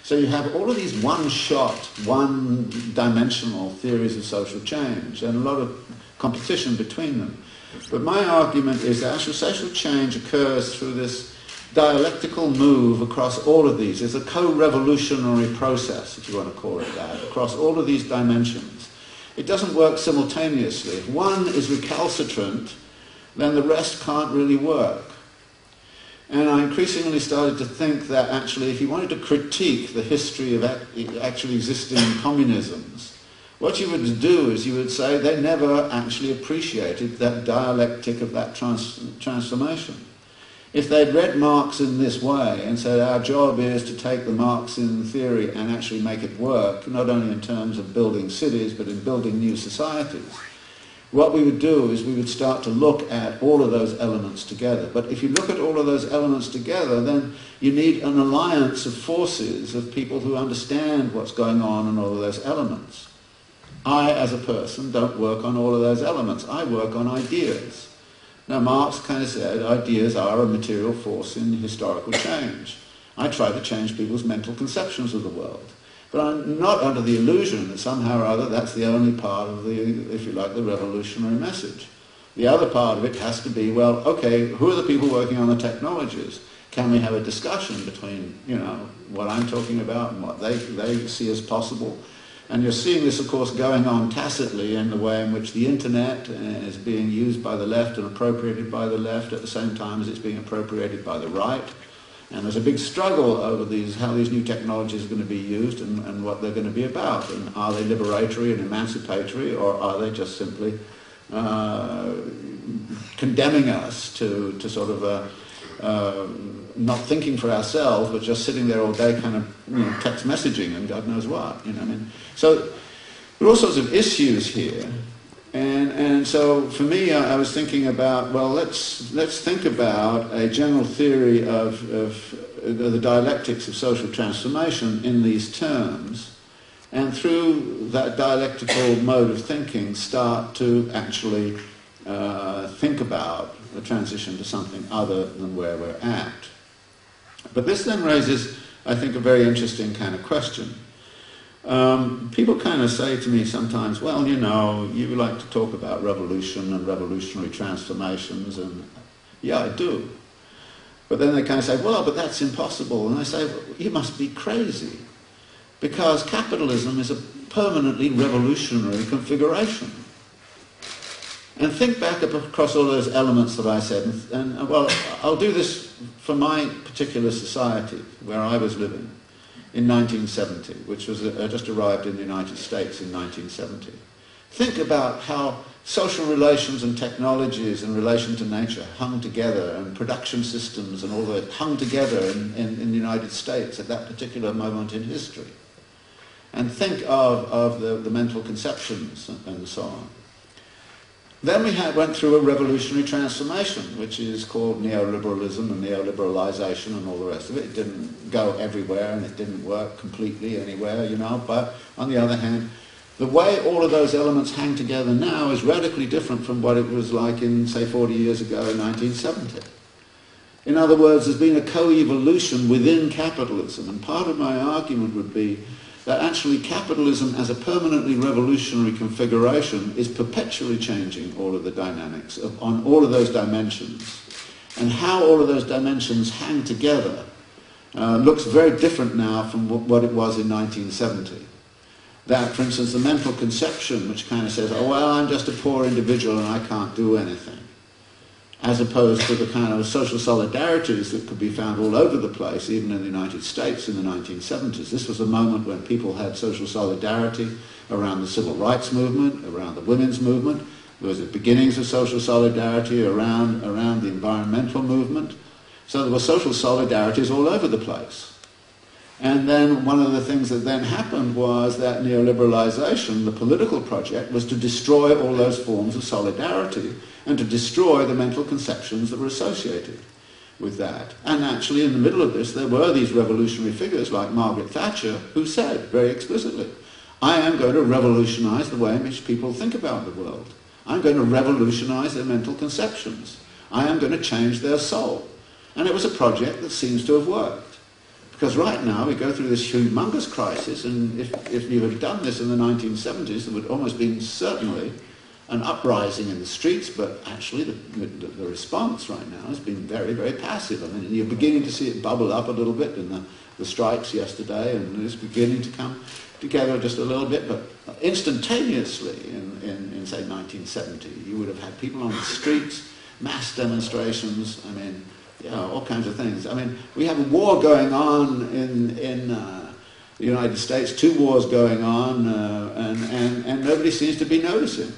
So you have all of these one-shot, one-dimensional theories of social change, and a lot of competition between them. But my argument is that actual social change occurs through this dialectical move across all of these. It's a co-revolutionary process, if you want to call it that, across all of these dimensions. It doesn't work simultaneously. If one is recalcitrant, then the rest can't really work. And I increasingly started to think that actually if you wanted to critique the history of actually existing communisms, what you would do is you would say they never actually appreciated that dialectic of that transformation. If they'd read Marx in this way and said our job is to take the Marxian theory and actually make it work, not only in terms of building cities but in building new societies, what we would do is we would start to look at all of those elements together. But if you look at all of those elements together, then you need an alliance of forces, of people who understand what's going on in all of those elements. I, as a person, don't work on all of those elements. I work on ideas. Now, Marx kind of said ideas are a material force in historical change. I try to change people's mental conceptions of the world. But I'm not under the illusion that somehow or other that's the only part of the, if you like, the revolutionary message. The other part of it has to be, well, okay, who are the people working on the technologies? Can we have a discussion between, you know, what I'm talking about and what they see as possible? And you're seeing this, of course, going on tacitly in the way in which the internet is being used by the left and appropriated by the left at the same time as it's being appropriated by the right. And there's a big struggle over how these new technologies are going to be used and what they're going to be about. And are they liberatory and emancipatory, or are they just simply condemning us to sort of not thinking for ourselves, but just sitting there all day kind of, you know, text messaging and God knows what, you know what I mean? So there are all sorts of issues here. And so for me, I was thinking about, well, let's think about a general theory of the dialectics of social transformation in these terms, and through that dialectical mode of thinking start to actually think about the transition to something other than where we're at. But this then raises, I think, a very interesting kind of question. People kind of say to me sometimes, well, you know, you like to talk about revolution and revolutionary transformations, and yeah, I do. But then they kind of say, well, but that's impossible. And I say, well, you must be crazy, because capitalism is a permanently revolutionary configuration. And think back across all those elements that I said, and well, I'll do this for my particular society where I was living in 1970, which was just arrived in the United States in 1970. Think about how social relations and technologies in relation to nature hung together, and production systems and all that hung together in the United States at that particular moment in history. And think of the mental conceptions and so on. Then we went through a revolutionary transformation, which is called neoliberalism and neoliberalization and all the rest of it. It didn't go everywhere and it didn't work completely anywhere, you know, but on the other hand, the way all of those elements hang together now is radically different from what it was like in, say, 40 years ago in 1970. In other words, there's been a co-evolution within capitalism, and part of my argument would be that actually capitalism as a permanently revolutionary configuration is perpetually changing all of the dynamics on all of those dimensions. And how all of those dimensions hang together looks very different now from what it was in 1970. That, for instance, the mental conception, which kind of says, oh, well, I'm just a poor individual and I can't do anything, as opposed to the kind of social solidarities that could be found all over the place, even in the United States in the 1970s. This was a moment when people had social solidarity around the civil rights movement, around the women's movement. There was the beginnings of social solidarity around the environmental movement. So there were social solidarities all over the place. And then one of the things that then happened was that neoliberalization, the political project, was to destroy all those forms of solidarity and to destroy the mental conceptions that were associated with that. And actually in the middle of this there were these revolutionary figures like Margaret Thatcher who said very explicitly, I am going to revolutionize the way in which people think about the world. I'm going to revolutionize their mental conceptions. I am going to change their soul. And it was a project that seems to have worked. Because right now we go through this humongous crisis, and if you had done this in the 1970s, there would almost been certainly an uprising in the streets, but actually the response right now has been very, very passive. I mean, you're beginning to see it bubble up a little bit in the strikes yesterday, and it's beginning to come together just a little bit, but instantaneously in say, 1970, you would have had people on the streets, mass demonstrations, I mean, all kinds of things. I mean, we have a war going on in the United States, 2 wars going on, and nobody seems to be noticing,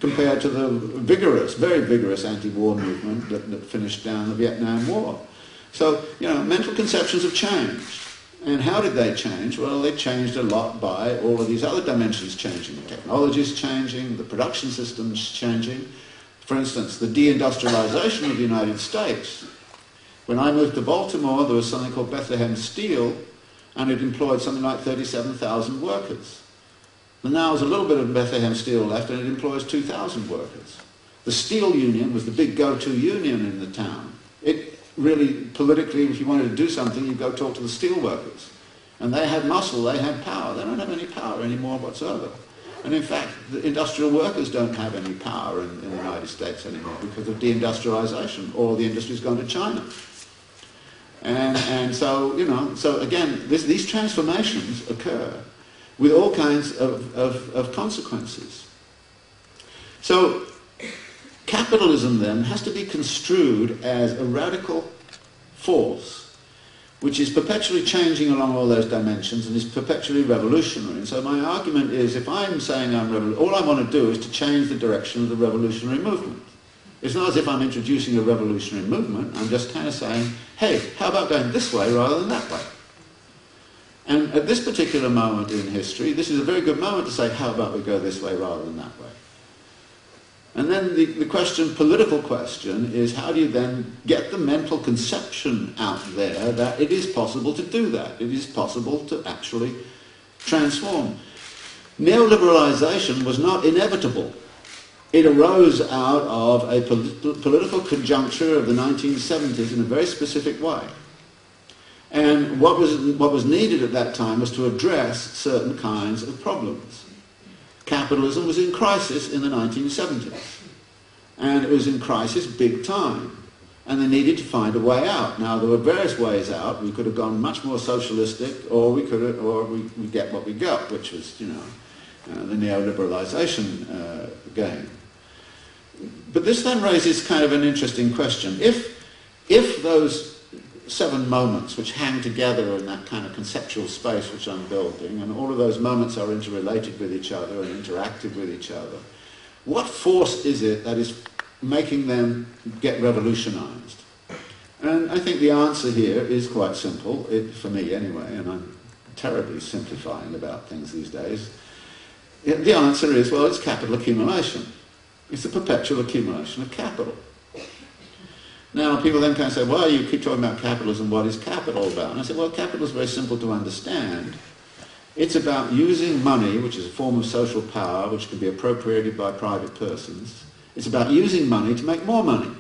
compared to the vigorous, very vigorous anti-war movement that finished down the Vietnam War. So, mental conceptions have changed. And how did they change? Well, they changed a lot by all of these other dimensions changing. The technology's changing, the production system's changing. For instance, the deindustrialization of the United States. When I moved to Baltimore, there was something called Bethlehem Steel, and it employed something like 37,000 workers. And now there's a little bit of Bethlehem Steel left, and it employs 2,000 workers. The steel union was the big go-to union in the town. It really, politically, if you wanted to do something, you go talk to the steel workers. And they had muscle, they had power. They don't have any power anymore whatsoever. And in fact, the industrial workers don't have any power in the United States anymore because of deindustrialization. All the industry's gone to China. And so, so again, these transformations occur with all kinds of consequences. So, capitalism then has to be construed as a radical force which is perpetually changing along all those dimensions and is perpetually revolutionary. And so my argument is, if I'm saying I'm revolutionary, all I want to do is to change the direction of the revolutionary movement. It's not as if I'm introducing a revolutionary movement, I'm just kind of saying, hey, how about going this way rather than that way? And at this particular moment in history, this is a very good moment to say, how about we go this way rather than that way? And then the question, political question, is how do you then get the mental conception out there that it is possible to do that? It is possible to actually transform. Neoliberalization was not inevitable. It arose out of a political conjuncture of the 1970s in a very specific way. And what was needed at that time was to address certain kinds of problems. Capitalism was in crisis in the 1970s. And it was in crisis big time. And they needed to find a way out. Now, there were various ways out. We could have gone much more socialistic, or we get what we got, which was, the neoliberalization game. But this then raises kind of an interesting question. If those 7 moments which hang together in that kind of conceptual space which I'm building, and all of those moments are interrelated with each other and interactive with each other, what force is it that is making them get revolutionized? And I think the answer here is quite simple, for me anyway, and I'm terribly simplifying about things these days. The answer is, well, it's capital accumulation. It's the perpetual accumulation of capital. Now, people then kind of say, well, you keep talking about capitalism, what is capital about? And I say, well, capital is very simple to understand. It's about using money, which is a form of social power, which can be appropriated by private persons. It's about using money to make more money.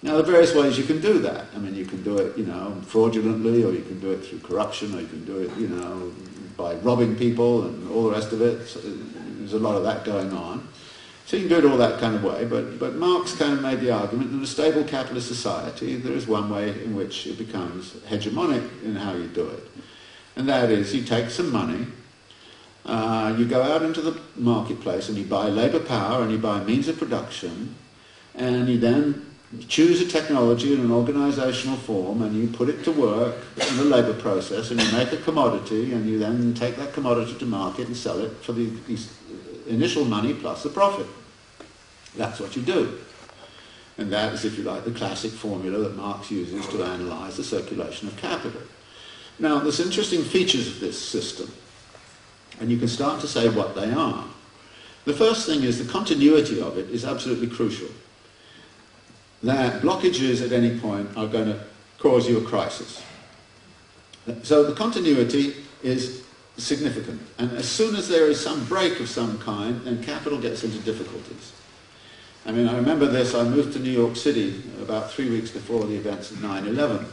Now, there are various ways you can do that. I mean, you can do it, fraudulently, or you can do it through corruption, or you can do it, by robbing people and all the rest of it. So there's a lot of that going on. So you can do it all that kind of way, but Marx kind of made the argument that in a stable capitalist society, there is one way in which it becomes hegemonic in how you do it. And that is, you take some money, you go out into the marketplace and you buy labour power and you buy means of production, and you then choose a technology in an organisational form and you put it to work in the labour process, and you make a commodity, and you then take that commodity to market and sell it for the initial money plus the profit. That's what you do. And that is, if you like, the classic formula that Marx uses to analyse the circulation of capital. Now, there's interesting features of this system, and you can start to say what they are. The first thing is the continuity of it is absolutely crucial. That blockages at any point are going to cause you a crisis. So the continuity is significant, and as soon as there is some break of some kind, then capital gets into difficulties. I mean, I remember this. I moved to New York City about 3 weeks before the events of 9/11,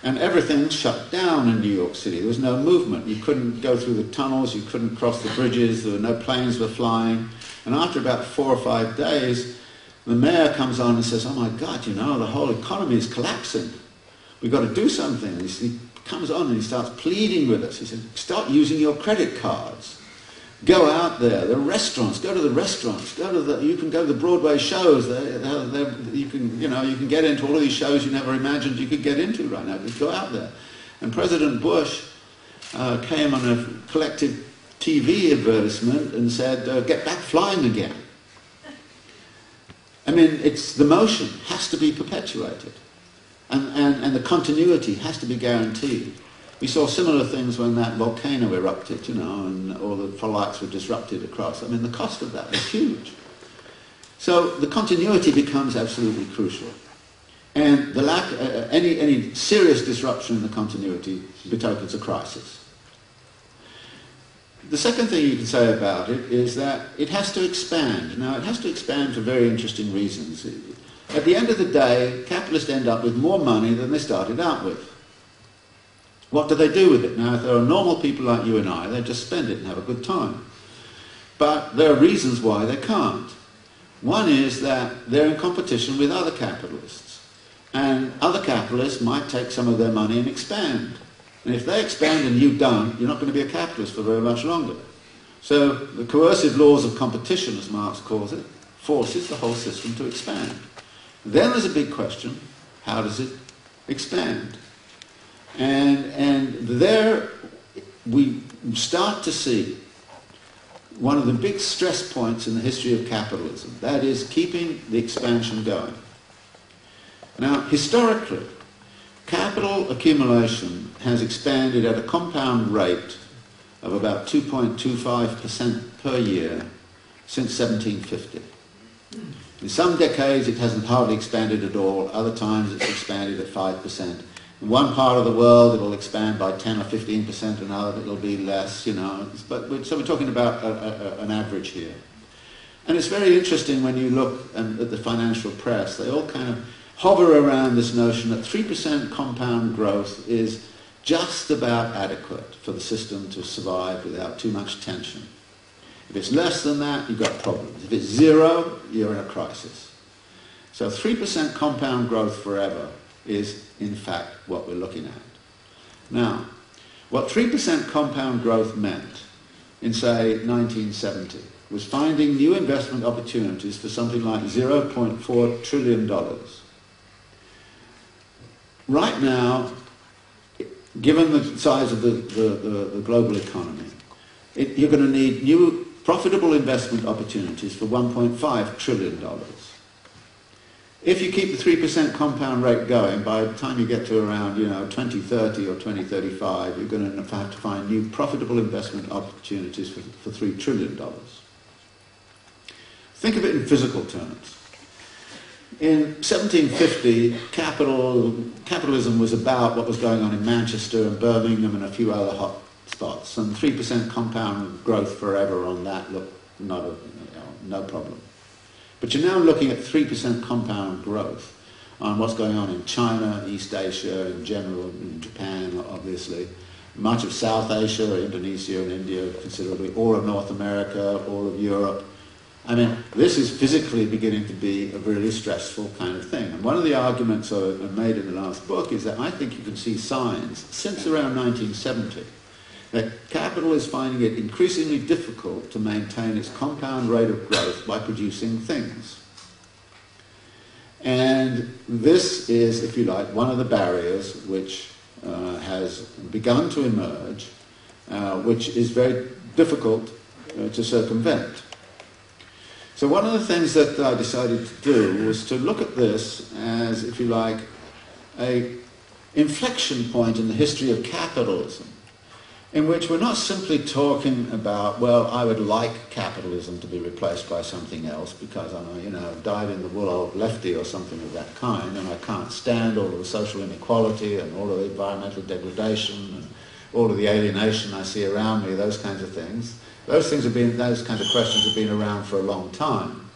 And everything shut down in New York City. There was no movement. You couldn't go through the tunnels, you couldn't cross the bridges, there were no planes were flying. And after about 4 or 5 days, the mayor comes on and says, "Oh my God, you know, the whole economy is collapsing. We've got to do something." And he comes on and he starts pleading with us. He said, "Start using your credit cards. Go out there. The restaurants. Go to the restaurants. You can go to the Broadway shows. You can get into all of these shows you never imagined you could get into right now. Just go out there." And President Bush came on a collective TV advertisement and said, "Get back flying again." I mean, it's the motion has to be perpetuated, and the continuity has to be guaranteed. We saw similar things when that volcano erupted, you know, and all the flights were disrupted across. I mean, the cost of that was huge. So the continuity becomes absolutely crucial. And the lack, any serious disruption in the continuity betokens a crisis. The second thing you can say about it is that it has to expand. Now, it has to expand for very interesting reasons. At the end of the day, capitalists end up with more money than they started out with. What do they do with it? Now, if there are normal people like you and I, they just spend it and have a good time. But there are reasons why they can't. One is that they're in competition with other capitalists. And other capitalists might take some of their money and expand. And if they expand and you don't, you're not going to be a capitalist for very much longer. So the coercive laws of competition, as Marx calls it, forces the whole system to expand. Then there's a big question: how does it expand? And there we start to see one of the big stress points in the history of capitalism. That is keeping the expansion going. Now, historically, capital accumulation has expanded at a compound rate of about 2.25% per year since 1750. In some decades it hasn't hardly expanded at all, other times it's expanded at 5%. In one part of the world it'll expand by 10 or 15%, another it'll be less, you know. So we're talking about an average here. And it's very interesting when you look at the financial press, they all kind of hover around this notion that 3% compound growth is just about adequate for the system to survive without too much tension. If it's less than that, you've got problems. If it's zero, you're in a crisis. So 3% compound growth forever is, in fact, what we're looking at. Now, what 3% compound growth meant in, say, 1970 was finding new investment opportunities for something like $0.4 trillion. Right now, given the size of the global economy, you're going to need new profitable investment opportunities for $1.5 trillion. If you keep the 3% compound rate going, by the time you get to around 2030 or 2035, you're going to have to find new profitable investment opportunities for $3 trillion. Think of it in physical terms. In 1750, capitalism was about what was going on in Manchester and Birmingham and a few other hot spots, and 3% compound growth forever on that looked no problem. But you're now looking at 3% compound growth on what's going on in China, East Asia in general, in Japan obviously, much of South Asia, Indonesia and India considerably, all of North America, all of Europe. I mean, this is physically beginning to be a really stressful kind of thing. And one of the arguments I made in the last book is that I think you can see signs since around 1970 that capital is finding it increasingly difficult to maintain its compound rate of growth by producing things. And this is, if you like, one of the barriers which has begun to emerge, which is very difficult to circumvent. So one of the things that I decided to do was to look at this as, if you like, a inflection point in the history of capitalism, in which we're not simply talking about, well, I would like capitalism to be replaced by something else because I'm I've died in the wool old lefty or something of that kind, and I can't stand all of the social inequality and all of the environmental degradation and all of the alienation I see around me, those kinds of things. Those kinds of questions have been around for a long time.